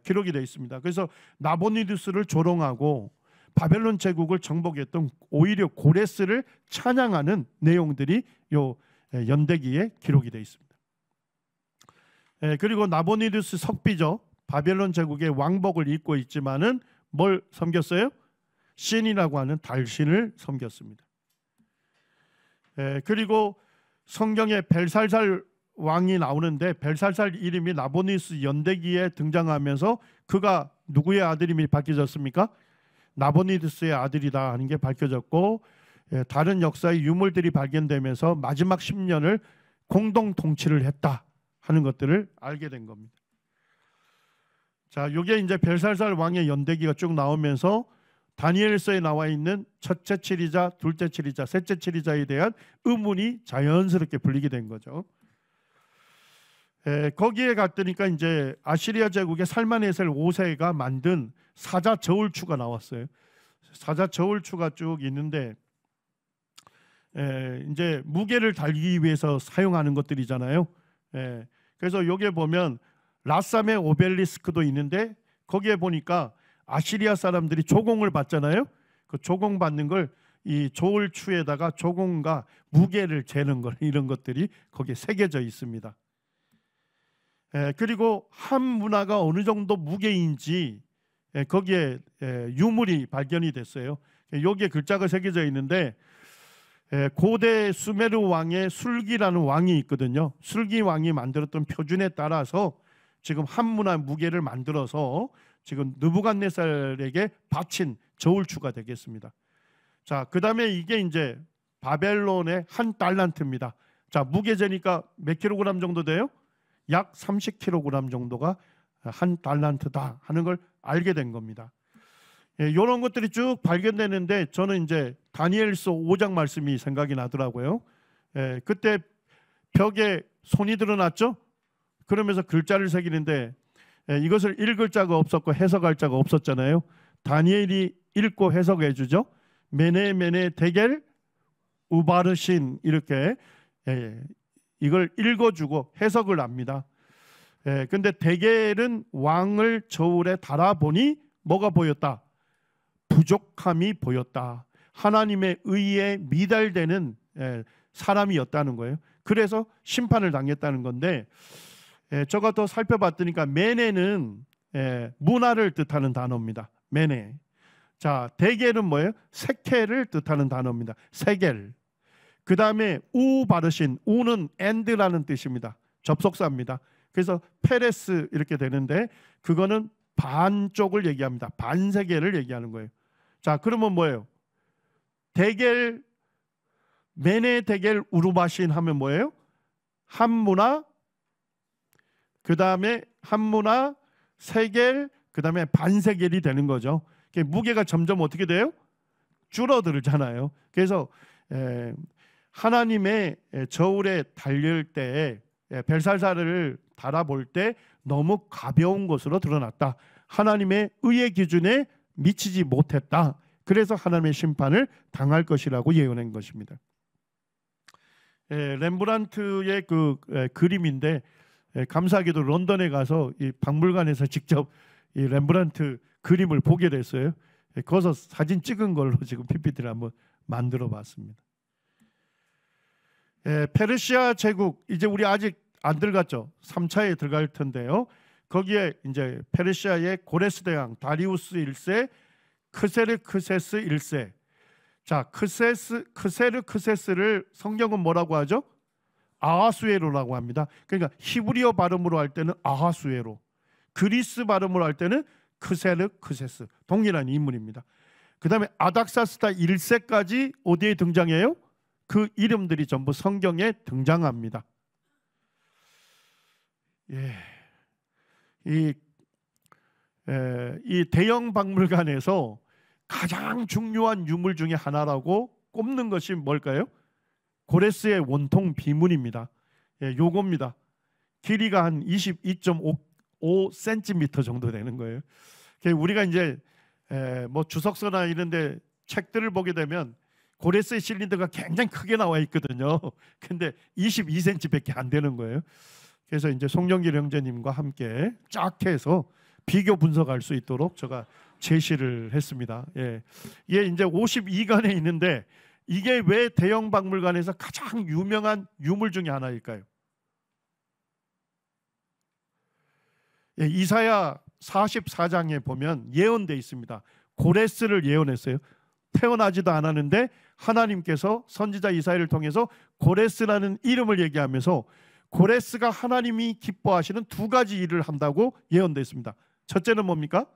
기록이 되어 있습니다. 그래서 나보니두스를 조롱하고 바벨론 제국을 정복했던 오히려 고레스를 찬양하는 내용들이 요 연대기에 기록이 되어 있습니다. 그리고 나보니두스 석비죠. 바벨론 제국의 왕복을 입고 있지만은 뭘 섬겼어요? 신이라고 하는 달신을 섬겼습니다. 그리고 성경에 벨살살 왕이 나오는데 벨살살 이름이 나보니두스 연대기에 등장하면서 그가 누구의 아들임이 밝혀졌습니까? 나보니두스의 아들이다 하는 게 밝혀졌고, 다른 역사의 유물들이 발견되면서 마지막 10년을 공동 통치를 했다 하는 것들을 알게 된 겁니다. 자, 이게 이제 벨살살 왕의 연대기가 쭉 나오면서 다니엘서에 나와 있는 첫째 칠이자, 둘째 칠이자, 셋째 칠이자에 대한 의문이 자연스럽게 풀리게 된 거죠. 거기에 갔더니까 이제 아시리아 제국의 살만에셀 5세가 만든 사자 저울추가 나왔어요. 사자 저울추가 쭉 있는데 이제 무게를 달기 위해서 사용하는 것들이잖아요. 그래서 여기에 보면 라삼의 오벨리스크도 있는데 거기에 보니까 아시리아 사람들이 조공을 받잖아요. 그 조공 받는 걸 이 저울추에다가 조공과 무게를 재는 것, 이런 것들이 거기에 새겨져 있습니다. 그리고 한 문화가 어느 정도 무게인지 거기에 유물이 발견이 됐어요. 여기에 글자가 새겨져 있는데 고대 수메르 왕의 술기라는 왕이 있거든요. 술기 왕이 만들었던 표준에 따라서 지금 한 문화 무게를 만들어서 지금 느부갓네살에게 바친 저울추가 되겠습니다. 자, 그 다음에 이게 이제 바벨론의 한 달란트입니다. 자, 무게 재니까 몇 킬로그램 정도 돼요? 약 30kg 정도가 한 달란트다 하는 걸 알게 된 겁니다. 이런 것들이 쭉 발견되는데 저는 이제 다니엘서 5장 말씀이 생각이 나더라고요. 그때 벽에 손이 드러났죠. 그러면서 글자를 새기는데 이것을 읽을 자가 없었고 해석할 자가 없었잖아요. 다니엘이 읽고 해석해 주죠. 메네 데겔 우바르신 이렇게 이걸 읽어주고 해석을 합니다. 근데 데겔은 왕을 저울에 달아보니 뭐가 보였다? 부족함이 보였다. 하나님의 의에 미달되는 사람이었다는 거예요. 그래서 심판을 당했다는 건데 저가 더 살펴봤더니까 메네는 문화를 뜻하는 단어입니다. 메네. 자, 데겔은 뭐예요? 세켈을 뜻하는 단어입니다. 세겔. 그 다음에 우 바르신, 우는 엔드라는 뜻입니다. 접속사입니다. 그래서 페레스 이렇게 되는데 그거는 반쪽을 얘기합니다. 반세계를 얘기하는 거예요. 자, 그러면 뭐예요? 데겔, 메네 데겔 우르바신 하면 뭐예요? 한문화, 그 다음에 한문화, 세겔, 그 다음에 반세겔이 되는 거죠. 무게가 점점 어떻게 돼요? 줄어들잖아요. 그래서 하나님의 저울에 달릴 때 벨살살을 달아볼 때 너무 가벼운 것으로 드러났다. 하나님의 의의 기준에 미치지 못했다. 그래서 하나님의 심판을 당할 것이라고 예언한 것입니다. 렘브란트의 그 그림인데 감사하게도 런던에 가서 이 박물관에서 직접 이 렘브란트 그림을 보게 됐어요. 거기서 사진 찍은 걸로 지금 PPT를 한번 만들어 봤습니다. 페르시아 제국 이제 우리 아직 안 들어갔죠. 3차에 들어갈 텐데요. 거기에 이제 페르시아의 고레스 대왕 다리우스 1세, 크세르크세스 1세. 자, 크세르크세스를 성경은 뭐라고 하죠? 아하수에로라고 합니다. 그러니까 히브리어 발음으로 할 때는 아하수에로, 그리스 발음으로 할 때는 크세르크세스, 동일한 인물입니다. 그 다음에 아닥사스다 1세까지 어디에 등장해요? 그 이름들이 전부 성경에 등장합니다. 이 이 대형 박물관에서 가장 중요한 유물 중에 하나라고 꼽는 것이 뭘까요? 고레스의 원통 비문입니다. 요겁니다. 길이가 한 22.5cm 정도 되는 거예요. 우리가 이제 뭐 주석서나 이런데 책들을 보게 되면 고레스의 실린더가 굉장히 크게 나와 있거든요. 근데 22cm밖에 안 되는 거예요. 그래서 이제 송영길 형제님과 함께 쫙 해서 비교 분석할 수 있도록 제가 제시를 했습니다. 이게 이제 52관에 있는데 이게 왜 대형 박물관에서 가장 유명한 유물 중에 하나일까요? 이사야 44장에 보면 예언되어 있습니다. 고레스를 예언했어요. 태어나지도 않았는데 하나님께서 선지자 이사야를 통해서 고레스라는 이름을 얘기하면서 고레스가 하나님이 기뻐하시는 두 가지 일을 한다고 예언되어 있습니다. 첫째는 뭡니까?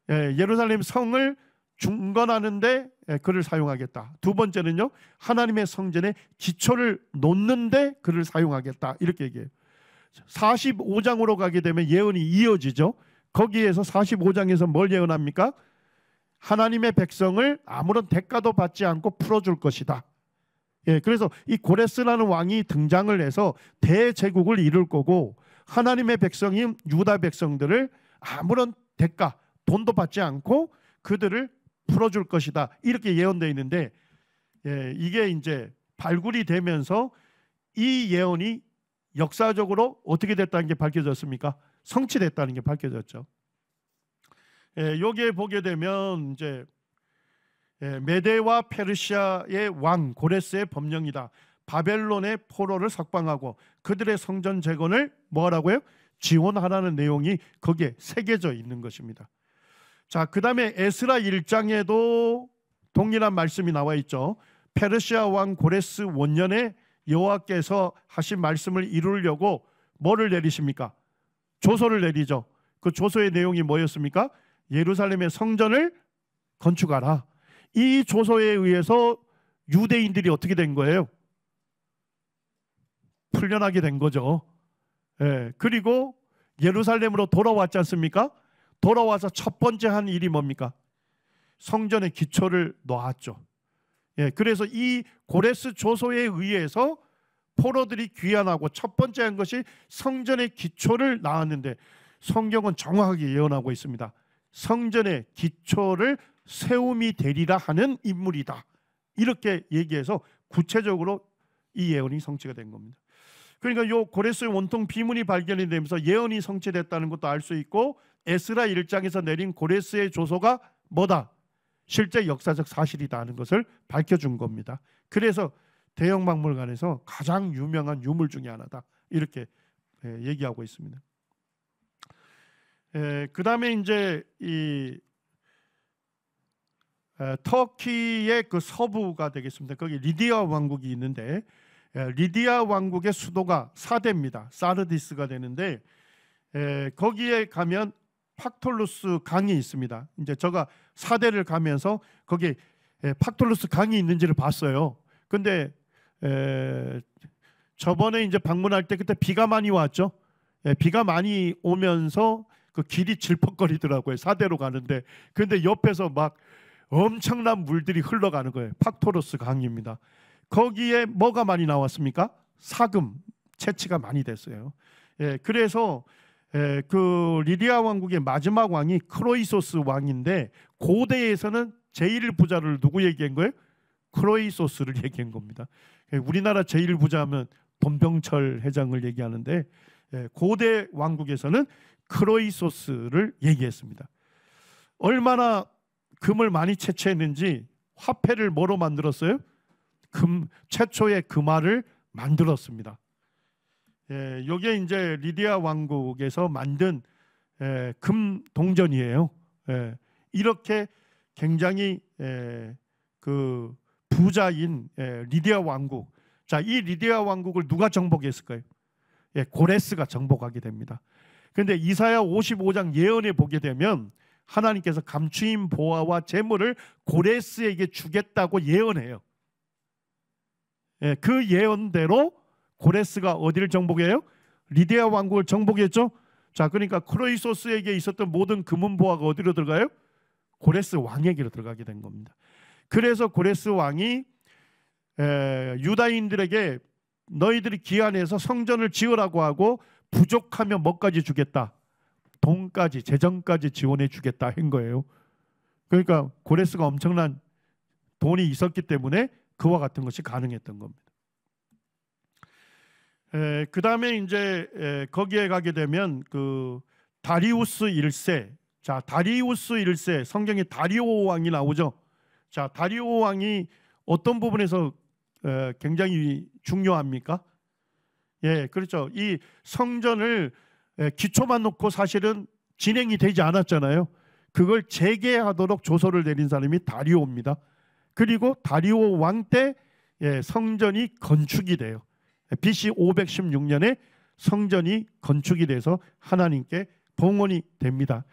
예루살렘 성을 중건하는데 그를 사용하겠다. 두 번째는요, 하나님의 성전에 기초를 놓는데 그를 사용하겠다. 이렇게 얘기해요. 45장으로 가게 되면 예언이 이어지죠. 거기에서 45장에서 뭘 예언합니까? 하나님의 백성을 아무런 대가도 받지 않고 풀어줄 것이다. 그래서 이 고레스라는 왕이 등장을 해서 대제국을 이룰 거고, 하나님의 백성인 유다 백성들을 아무런 대가, 돈도 받지 않고 그들을 풀어줄 것이다. 이렇게 예언되어 있는데, 이게 이제 발굴이 되면서 이 예언이 역사적으로 어떻게 됐다는 게 밝혀졌습니까? 성취됐다는 게 밝혀졌죠. 여기에 보게 되면 이제 메데와 페르시아의 왕 고레스의 법령이다. 바벨론의 포로를 석방하고 그들의 성전 재건을 뭐라고요? 지원하라는 내용이 거기에 새겨져 있는 것입니다. 자, 그 다음에 에스라 1장에도 동일한 말씀이 나와 있죠. 페르시아 왕 고레스 원년에 여호와께서 하신 말씀을 이루려고 뭐를 내리십니까? 조서를 내리죠. 그 조서의 내용이 뭐였습니까? 예루살렘의 성전을 건축하라. 이 조서에 의해서 유대인들이 어떻게 된 거예요? 풀려나게 된 거죠. 그리고 예루살렘으로 돌아왔지 않습니까? 돌아와서 첫 번째 한 일이 뭡니까? 성전의 기초를 놓았죠. 그래서 이 고레스 조서에 의해서 포로들이 귀환하고 첫 번째 한 것이 성전의 기초를 낳았는데, 성경은 정확하게 예언하고 있습니다. 성전의 기초를 세움이 되리라 하는 인물이다. 이렇게 얘기해서 구체적으로 이 예언이 성취가 된 겁니다. 그러니까 요 고레스의 원통 비문이 발견이 되면서 예언이 성취됐다는 것도 알 수 있고, 에스라 1장에서 내린 고레스의 조서가 뭐다? 실제 역사적 사실이다 하는 것을 밝혀준 겁니다. 그래서 대형 박물관에서 가장 유명한 유물 중에 하나다. 이렇게 얘기하고 있습니다. 그 다음에 이제 이 터키의 그 서부가 되겠습니다. 거기 리디아 왕국이 있는데, 리디아 왕국의 수도가 사데입니다. 사르디스가 되는데, 거기에 가면 팍톨루스 강이 있습니다. 이제 제가 사대를 가면서 거기 팍톨루스 강이 있는지를 봤어요. 근데 저번에 이제 방문할 때 그때 비가 많이 왔죠. 비가 많이 오면서 그 길이 질퍽거리더라고요. 사대로 가는데. 근데 옆에서 막 엄청난 물들이 흘러가는 거예요. 팍토르스 강입니다. 거기에 뭐가 많이 나왔습니까? 사금, 채취가 많이 됐어요. 그래서 그 리디아 왕국의 마지막 왕이 크로이소스 왕인데, 고대에서는 제일 부자를 누구 얘기한 거예요? 크로이소스를 얘기한 겁니다. 우리나라 제일 부자하면 돈병철 회장을 얘기하는데, 고대 왕국에서는 크로이소스를 얘기했습니다. 얼마나 금을 많이 채취했는지 화폐를 뭐로 만들었어요? 최초의 금화를 만들었습니다. 이게 이제 리디아 왕국에서 만든 금 동전이에요. 이렇게 굉장히 그 부자인 리디아 왕국. 자, 이 리디아 왕국을 누가 정복했을까요? 고레스가 정복하게 됩니다. 그런데 이사야 55장 예언에 보게 되면 하나님께서 감추인 보화와 재물을 고레스에게 주겠다고 예언해요. 그 예언대로 고레스가 어디를 정복해요? 리디아 왕국을 정복했죠. 자, 그러니까 크로이소스에게 있었던 모든 금은 보화가 어디로 들어가요? 고레스 왕에게로 들어가게 된 겁니다. 그래서 고레스 왕이 유다인들에게 너희들이 기한해서 성전을 지으라고 하고 부족하면 뭐까지 주겠다? 돈까지, 재정까지 지원해 주겠다 한 거예요. 그러니까 고레스가 엄청난 돈이 있었기 때문에 그와 같은 것이 가능했던 겁니다. 그 다음에 이제 거기에 가게 되면 그 다리우스 1세, 자, 다리우스 1세, 성경에 다리오 왕이 나오죠. 자, 다리오 왕이 어떤 부분에서 굉장히 중요합니까? 예, 그렇죠. 이 성전을 기초만 놓고 사실은 진행이 되지 않았잖아요. 그걸 재개하도록 조서를 내린 사람이 다리오입니다. 그리고 다리오 왕 때 성전이 건축이 돼요. BC 516년에 성전이 건축이 돼서 하나님께 봉헌이 됩니다.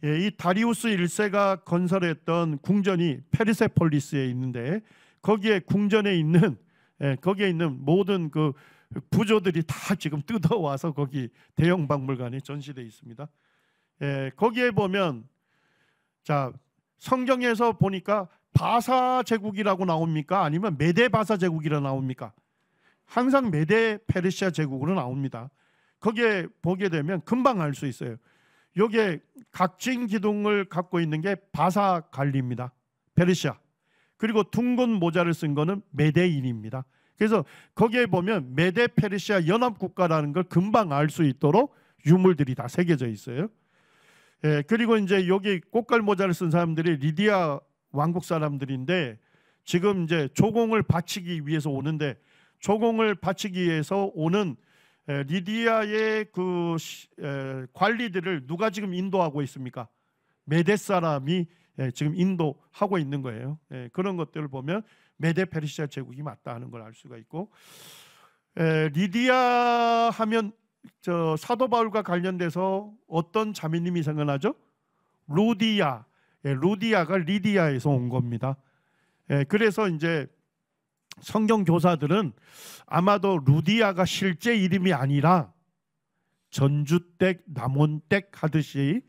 이 다리우스 1세가 건설했던 궁전이 페르세폴리스에 있는데 거기에 궁전에 있는 거기에 있는 모든 그 부조들이 다 지금 뜯어와서 거기 대형 박물관에 전시되어 있습니다. 거기에 보면 자, 성경에서 보니까 바사 제국이라고 나옵니까? 아니면 메데 바사 제국이라고 나옵니까? 항상 메데 페르시아 제국으로 나옵니다. 거기에 보게 되면 금방 알 수 있어요. 여기에 각진 기둥을 갖고 있는 게 바사 갈리입니다. 페르시아. 그리고 둥근 모자를 쓴 거는 메데인입니다. 그래서 거기에 보면 메데 페르시아 연합국가라는 걸 금방 알 수 있도록 유물들이 다 새겨져 있어요. 그리고 이제 여기 꽃갈 모자를 쓴 사람들이 리디아 왕국 사람들인데 지금 이제 조공을 바치기 위해서 오는데 조공을 바치기 위해서 오는 리디아의 그 관리들을 누가 지금 인도하고 있습니까? 메데 사람이 지금 인도하고 있는 거예요. 그런 것들을 보면 메데 페르시아 제국이 맞다 하는 걸 알 수가 있고, 리디아 하면 저 사도 바울과 관련돼서 어떤 자매님이 생각나죠? 루디아. 루디아가 리디아에서 온 겁니다. 그래서 이제 성경 교사들은 아마도 루디아가 실제 이름이 아니라 전주댁, 남원댁 하듯이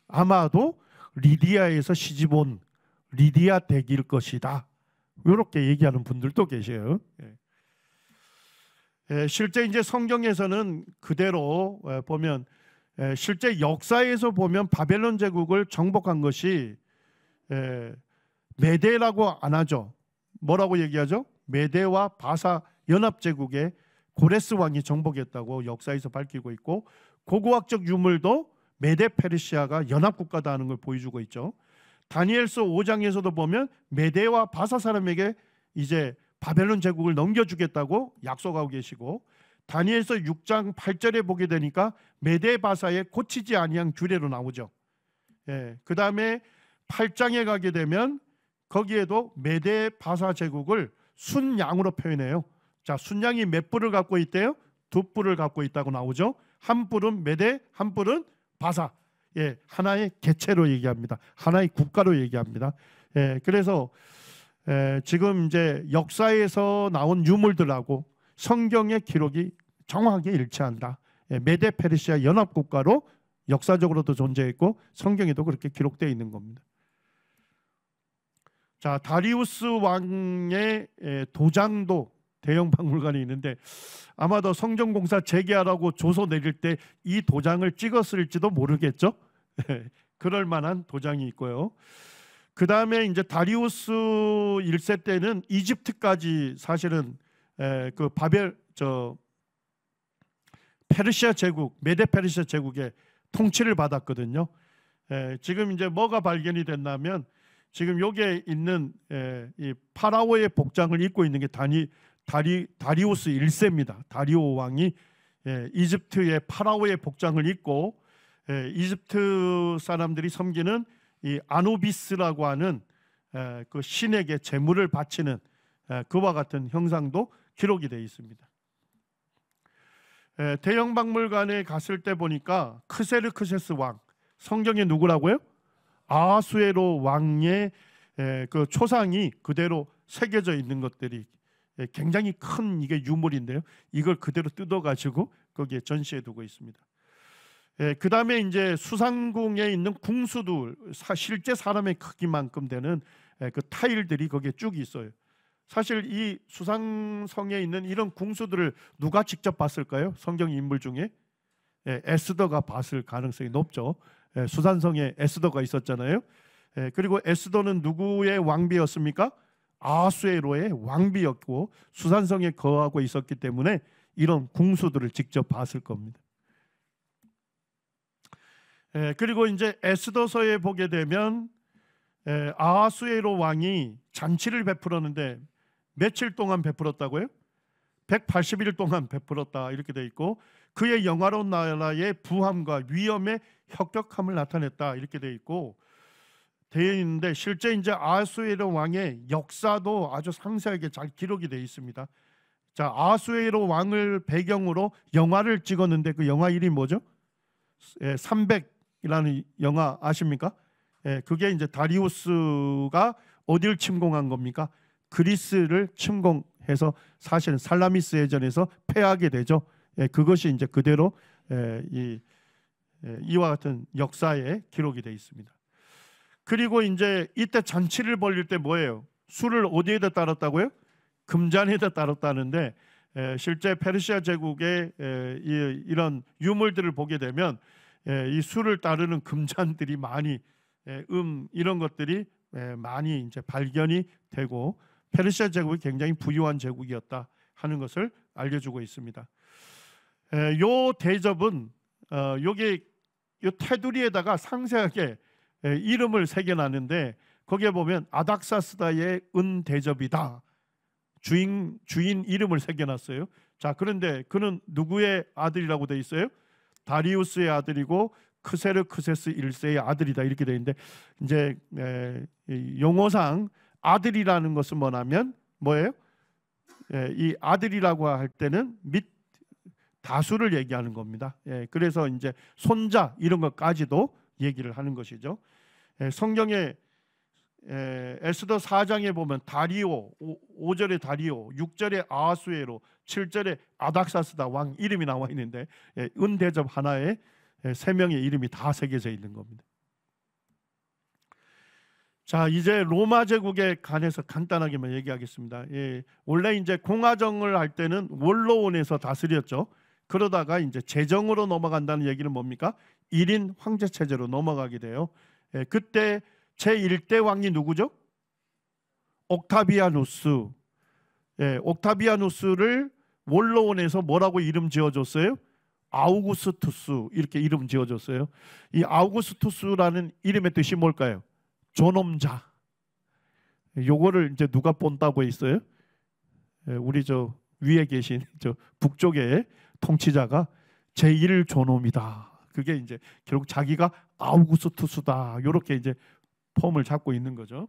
아마도 리디아에서 시집온 리디아 댁일 것이다. 이렇게 얘기하는 분들도 계셔요. 실제 이제 성경에서는 그대로 보면 실제 역사에서 보면 바벨론 제국을 정복한 것이 메데라고 안 하죠. 뭐라고 얘기하죠? 메데와 바사 연합제국의 고레스 왕이 정복했다고 역사에서 밝히고 있고, 고고학적 유물도 메데 페르시아가 연합국가다 하는 걸 보여주고 있죠. 다니엘서 5장에서도 보면 메데와 바사 사람에게 이제 바벨론 제국을 넘겨주겠다고 약속하고 계시고, 다니엘서 6장 8절에 보게 되니까 메데 바사의 고치지 아니한 규례로 나오죠. 그 다음에 8장에 가게 되면 거기에도 메데 바사 제국을 순양으로 표현해요. 자, 순양이 몇 뿔을 갖고 있대요? 2뿔을 갖고 있다고 나오죠. 한 뿔은 메데, 한 뿔은 바사. 하나의 개체로 얘기합니다. 하나의 국가로 얘기합니다. 그래서 지금 이제 역사에서 나온 유물들하고 성경의 기록이 정확하게 일치한다. 메데 페르시아 연합국가로 역사적으로도 존재했고 성경에도 그렇게 기록되어 있는 겁니다. 자, 다리우스 왕의 도장도 대형 박물관에 있는데 아마도 성전공사 재개하라고 조서 내릴 때 이 도장을 찍었을지도 모르겠죠. 그럴 만한 도장이 있고요. 그 다음에 이제 다리우스 1세 때는 이집트까지 사실은 그 페르시아 제국, 메데 페르시아 제국의 통치를 받았거든요. 지금 이제 뭐가 발견이 됐냐면 지금 여기에 있는 이 파라오의 복장을 입고 있는 게 다리우스 1세입니다. 다리오 왕이 이집트의 파라오의 복장을 입고 이집트 사람들이 섬기는 이 아누비스라고 하는 그 신에게 제물을 바치는 그와 같은 형상도 기록이 되어 있습니다. 대형 박물관에 갔을 때 보니까 크세르크세스 왕, 성경에 누구라고요? 아하수에로 왕의 그 초상이 그대로 새겨져 있는 것들이 굉장히 큰 이게 유물인데요. 이걸 그대로 뜯어가지고 거기에 전시해 두고 있습니다. 그 다음에 이제 수상궁에 있는 궁수들, 실제 사람의 크기만큼 되는 그 타일들이 거기에 쭉 있어요. 사실 이 수상성에 있는 이런 궁수들을 누가 직접 봤을까요? 성경 인물 중에 에스더가 봤을 가능성이 높죠. 수산성에 에스더가 있었잖아요. 그리고 에스더는 누구의 왕비였습니까? 아하수에로의 왕비였고 수산성에 거하고 있었기 때문에 이런 궁수들을 직접 봤을 겁니다. 그리고 이제 에스더서에 보게 되면 아하수에로 왕이 잔치를 베풀었는데 며칠 동안 베풀었다고요? 180일 동안 베풀었다 이렇게 돼 있고 그의 영화로운 나라의 부함과 위엄의 혁혁함을 나타냈다 이렇게 돼 있고 되어 있는데 실제 이제 아하수에로 왕의 역사도 아주 상세하게 잘 기록이 되어 있습니다. 자, 아하수에로 왕을 배경으로 영화를 찍었는데 그 영화 이름이 뭐죠? 300이라는 영화 아십니까? 그게 이제 다리우스가 어딜 침공한 겁니까? 그리스를 침공해서 사실은 살라미스 해전에서 패하게 되죠. 그것이 이제 그대로 이와 같은 역사에 기록이 되어 있습니다. 그리고 이제 이때 잔치를 벌릴 때 뭐예요? 술을 어디에다 따랐다고요? 금잔에다 따랐다는데 실제 페르시아 제국의 이런 유물들을 보게 되면 이 술을 따르는 금잔들이 많이 이런 것들이 많이 이제 발견이 되고 페르시아 제국이 굉장히 부유한 제국이었다 하는 것을 알려주고 있습니다. 요 대접은 여기 요 테두리에다가 상세하게 이름을 새겨놨는데 거기에 보면 아닥사스다의 은 대접이다. 주인 이름을 새겨놨어요. 자, 그런데 그는 누구의 아들이라고 돼 있어요? 다리우스의 아들이고 크세르크세스 1세의 아들이다 이렇게 돼 있는데 이제 용어상 아들이라는 것은 뭐예요? 이 아들이라고 할 때는 및 다수를 얘기하는 겁니다. 그래서 이제 손자 이런 것까지도 얘기를 하는 것이죠. 성경에 에스더 4장에 보면 다리오 5절에 다리오 6절에 아하수에로 7절에 아닥사스다 왕 이름이 나와 있는데 은대접 하나에 3명의 이름이 다 새겨져 있는 겁니다. 자, 이제 로마 제국에 관해서 간단하게만 얘기하겠습니다. 원래 이제 공화정을 할 때는 원로원에서 다스렸죠. 그러다가 이제 제정으로 넘어간다는 얘기는 뭡니까? 1인 황제 체제로 넘어가게 돼요. 그때 제1대 왕이 누구죠? 옥타비아누스. 옥타비아누스를 원로원에서 뭐라고 이름 지어줬어요? 아우구스투스 이렇게 이름 지어줬어요. 이 아우구스투스라는 이름의 뜻이 뭘까요? 존엄자. 요거를 이제 누가 본다고 했어요? 우리 저 위에 계신 저 북쪽의 통치자가 제1존엄이다. 그게 이제 결국 자기가 아우구스투스다. 이렇게 이제 폼을 잡고 있는 거죠.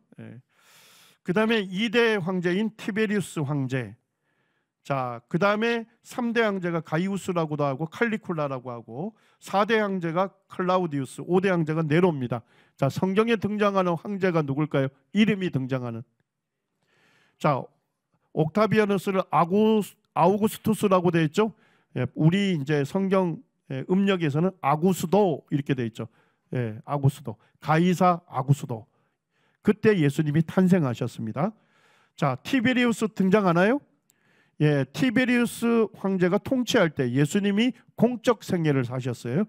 그 다음에 2대 황제인 티베리우스 황제. 자, 그 다음에 3대 황제가 가이우스라고도 하고 칼리쿨라라고 하고 4대 황제가 클라우디우스, 5대 황제가 네로입니다. 자, 성경에 등장하는 황제가 누굴까요? 이름이 등장하는. 자, 옥타비아누스를 아우구스투스라고 되어 있죠. 우리 이제 성경 음력에서는 아구스도 이렇게 되어 있죠. 아구스도, 가이사 아구스도. 그때 예수님이 탄생하셨습니다. 자, 티베리우스 등장하나요? 티베리우스 황제가 통치할 때 예수님이 공적 생애를 사셨어요.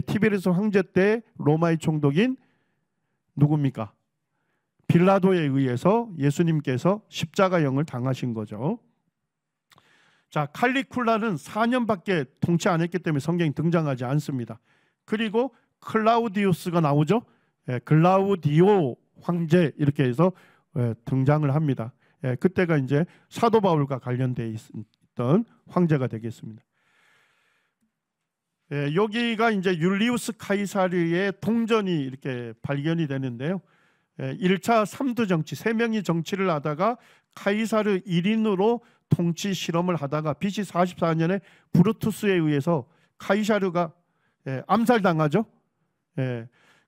티베리우스 황제 때 로마의 총독인 누굽니까? 빌라도에 의해서 예수님께서 십자가형을 당하신 거죠. 자, 칼리쿨라는 4년밖에 통치 안 했기 때문에 성경에 등장하지 않습니다. 그리고 클라우디우스가 나오죠. 클라우디오 황제 이렇게 해서 등장을 합니다. 그때가 이제 사도 바울과 관련되어 있던 황제가 되겠습니다. 여기가 이제 율리우스 카이사르의 동전이 이렇게 발견이 되는데요. 1차 3두 정치, 3명이 정치를 하다가 카이사르 1인으로 통치 실험을 하다가 BC 44년에 브루투스에 의해서 카이사르가 암살당하죠.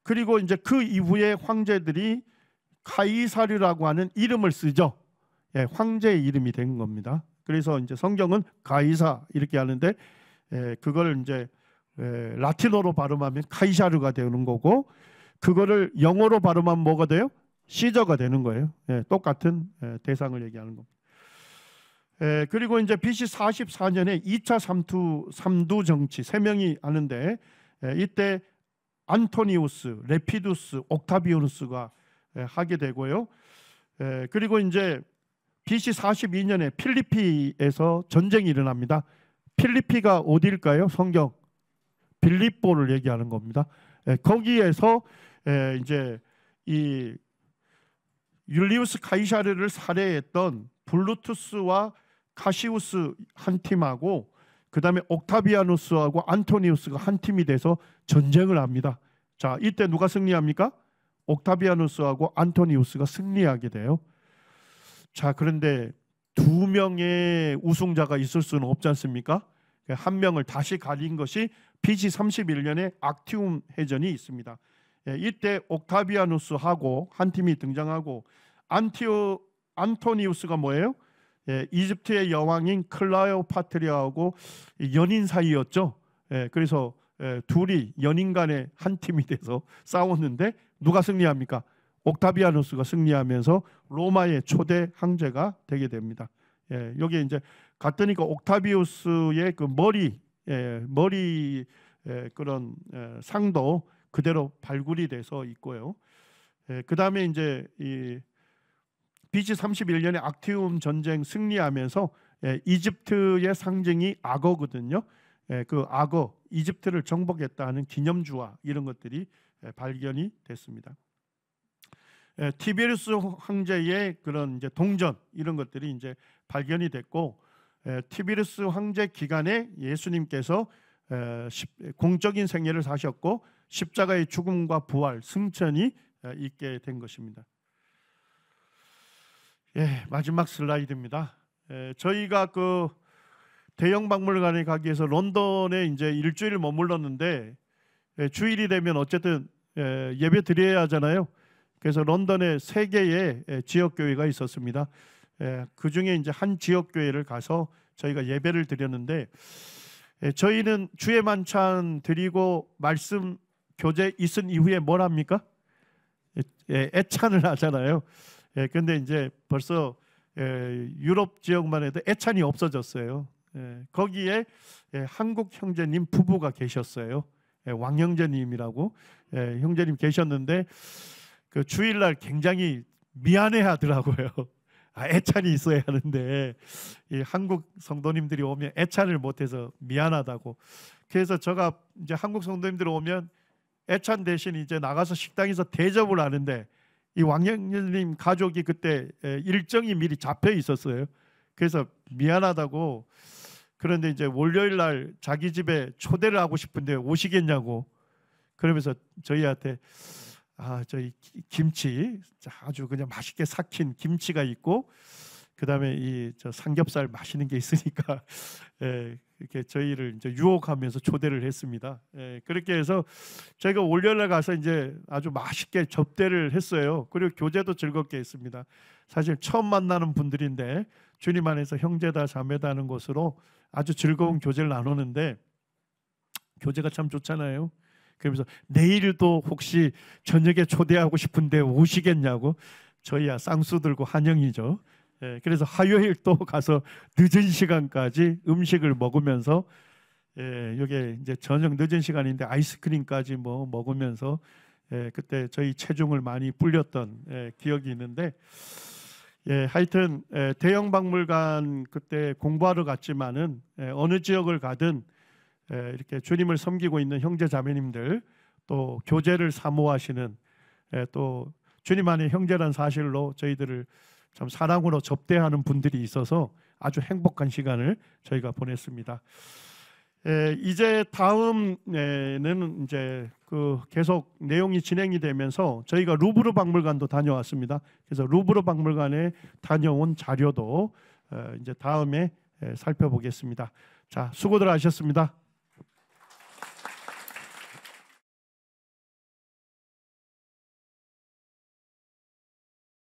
그리고 이제 그 이후에 황제들이 카이사르라고 하는 이름을 쓰죠. 황제의 이름이 된 겁니다. 그래서 이제 성경은 가이사 이렇게 하는데 그걸 이제 라틴어로 발음하면 카이사르가 되는 거고, 그거를 영어로 발음하면 뭐가 돼요? 시저가 되는 거예요. 똑같은 대상을 얘기하는 겁니다. 그리고 이제 BC 44년에 2차 삼두 정치 세 명이 하는데, 이때 안토니우스, 레피두스, 옥타비아누스가 하게 되고요. 그리고 이제 BC 42년에 필리피에서 전쟁이 일어납니다. 필리피가 어디일까요? 성경 빌립보를 얘기하는 겁니다. 거기에서 이제 이 율리우스 카이사르를 살해했던 블루투스와 카시우스 한 팀하고, 그 다음에 옥타비아누스하고 안토니우스가 한 팀이 돼서 전쟁을 합니다. 자, 이때 누가 승리합니까? 옥타비아누스하고 안토니우스가 승리하게 돼요. 자, 그런데 두 명의 우승자가 있을 수는 없지 않습니까? 한 명을 다시 가린 것이 BC 31년에 악티움 해전이 있습니다. 이때 옥타비아누스하고 한 팀이 등장하고, 안토니우스가 뭐예요? 이집트의 여왕인 클레오파트라하고 연인 사이였죠. 그래서 둘이 연인 간의 한 팀이 돼서 싸웠는데 누가 승리합니까? 옥타비아누스가 승리하면서 로마의 초대 황제가 되게 됩니다. 여기 이제 갔더니까 옥타비우스의 그 머리 그런 상도 그대로 발굴이 돼서 있고요. 그 다음에 이제 이 BC 31년에 악티움 전쟁 승리하면서 이집트의 상징이 악어거든요. 그 악어, 이집트를 정복했다는 기념주화 이런 것들이 발견이 됐습니다. 티베리우스 황제의 그런 이제 동전 이런 것들이 이제 발견이 됐고, 티베리우스 황제 기간에 예수님께서 공적인 생애를 사셨고 십자가의 죽음과 부활, 승천이 있게 된 것입니다. 마지막 슬라이드입니다. 저희가 그 대형 박물관에 가기 위해서 런던에 이제 일주일 머물렀는데, 주일이 되면 어쨌든 예배 드려야 하잖아요. 그래서 런던에 3개의 지역 교회가 있었습니다. 그 중에 이제 한 지역 교회를 가서 저희가 예배를 드렸는데, 저희는 주의 만찬 드리고 말씀 교제 있은 이후에 뭘 합니까? 애찬을 하잖아요. 근데 이제 벌써 유럽 지역만 해도 애찬이 없어졌어요. 거기에 한국 형제님 부부가 계셨어요. 왕 형제님이라고 형제님 계셨는데, 그 주일날 굉장히 미안해 하더라고요. 애찬이 있어야 하는데 이 한국 성도님들이 오면 애찬을 못해서 미안하다고. 그래서 제가 이제 한국 성도님들이 오면 애찬 대신 이제 나가서 식당에서 대접을 하는데, 이 왕형님 가족이 그때 일정이 미리 잡혀 있었어요. 그래서 미안하다고. 그런데 이제 월요일 날 자기 집에 초대를 하고 싶은데 오시겠냐고. 그러면서 저희한테 저희 김치 아주 그냥 맛있게 삭힌 김치가 있고, 그다음에 이 저 삼겹살 맛있는 게 있으니까 이렇게 저희를 이제 유혹하면서 초대를 했습니다. 그렇게 해서 저희가 월요일날 가서 이제 아주 맛있게 접대를 했어요. 그리고 교제도 즐겁게 했습니다. 사실 처음 만나는 분들인데 주님 안에서 형제다 자매다는 것으로 아주 즐거운 교제를 나누는데, 교제가 참 좋잖아요. 그러면서 내일도 혹시 저녁에 초대하고 싶은데 오시겠냐고. 저희야 쌍수 들고 환영이죠. 그래서 화요일 또 가서 늦은 시간까지 음식을 먹으면서, 이게 이제 저녁 늦은 시간인데 아이스크림까지 뭐 먹으면서 그때 저희 체중을 많이 불렸던 기억이 있는데, 하여튼 대형 박물관 그때 공부하러 갔지만은 어느 지역을 가든 이렇게 주님을 섬기고 있는 형제 자매님들, 또 교제를 사모하시는, 또 주님 안에 형제란 사실로 저희들을 참 사랑으로 접대하는 분들이 있어서 아주 행복한 시간을 저희가 보냈습니다. 이제 다음에는 이제 그 계속 내용이 진행이 되면서 저희가 루브르 박물관도 다녀왔습니다. 그래서 루브르 박물관에 다녀온 자료도 이제 다음에 살펴보겠습니다. 자, 수고들 하셨습니다.